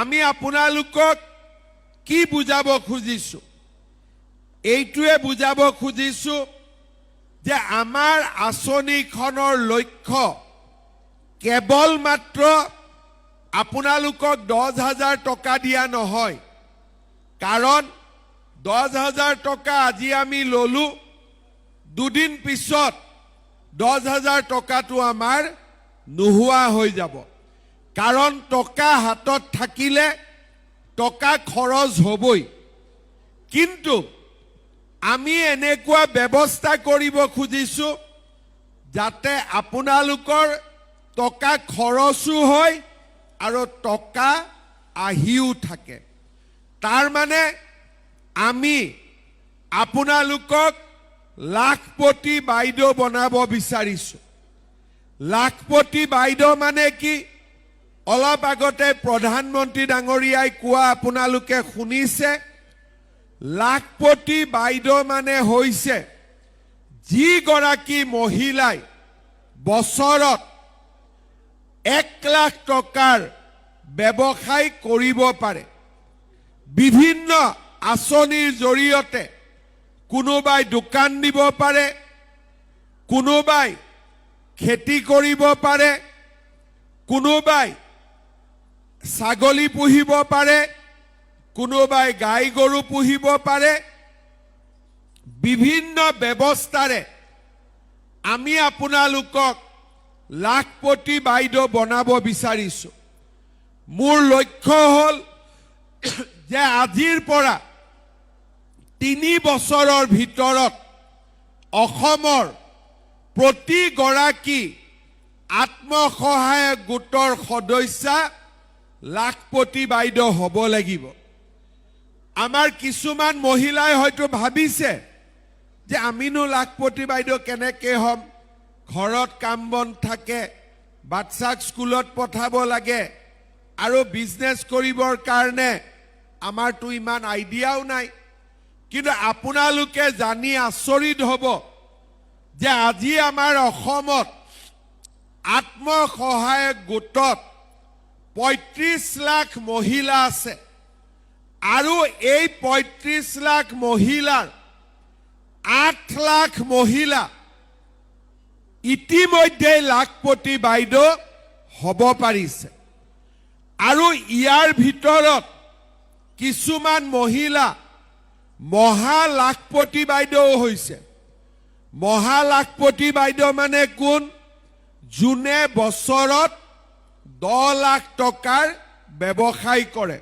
আমি আপোনালোকক কি বুজাব খুজিছো এইটোৱে বুজাব খুজিছো যে আমাৰ আঁচনিখনৰ লক্ষ্য কেৱল মাত্ৰ আপোনালোকক 10,000 টকা দিয়া নহয় কাৰণ 10,000 টকা আজি আমি ললো দুদিন পিছত 10,000 টকাটো আমাৰ নোহোৱা হৈ যাব কাৰণ টকা হাতত থাকিলে টকা খৰচ হ'বই কিন্তু আমি এনেকুৱা ব্যৱস্থা কৰিব খুজিছো যাতে আপোনালোকৰ টকা খৰচো হয় আৰু টকা আহিও থাকে তাৰ মানে আমি আপোনালোকক লাখপতি বাইদেউ বনাব বিচাৰিছো লাখপতি বাইদেউ মানে কি অলপ আগতে প্ৰধানমন্ত্ৰী ডাঙৰীয়াই কোৱা আপোনালোকে শুনিছে লাখপতি বাইদেউ মানে হৈছে যি গৰাকী মহিলাই বছৰত 1 লাখ টকাৰ ব্যৱসায় কৰিব পাৰে বিভিন্ন আঁচনিৰ জৰিয়তে কোনোবাই দোকান দিব পাৰে কোনোবাই খেতি কৰিব পাৰে কোনোবাই ছাগলী পুহিব পাৰে কোনোবাই গাই গৰু পুহিব পাৰে বিভিন্ন ব্যৱস্থাৰে আমি আপোনালোকক লাখপতি বাইদেউ বনাব বিচাৰিছো মোৰ লক্ষ্য হল যে আজিৰ পৰা 3 বছৰৰ ভিতৰত অসমৰ প্ৰতি গৰাকী আত্মসহায়ক গোটৰ সদস্যা লাখপতি বাইদেউ হ'ব লাগিব আমাৰ কিছুমান মহিলাই হয়তো ভাবিছে যে আমিনো লাখপতি বাইদেউ কেনেকৈ হ'ম ঘৰত কাম বন থাকে বাচ্চাক স্কুলত পঠাব লাগে আৰু বিজনেছ কৰিবৰ কাৰণে আমাৰতো ইমান আইডিয়াও নাই কিন্তু আপোনালোকে জানি আচৰিত হ'ব যে আজি আমাৰ অসমত আত্মসহায়ক গোটত 35 লাখ মহিলা আছে আৰু এই 35 লাখ মহিলাৰ 8 লাখ মহিলা ইতিমধ্যে লাখপতি বাইদেউ হ'ব পাৰিছে আৰু ইয়াৰ ভিতৰত কিছুমান মহিলা মহা লাখপতি বাইদেউ হৈছে মহা লাখপতি বাইদেউ মানে কোন যোনে বছৰত 10 লাখ টকাৰ ব্যৱসায় কৰে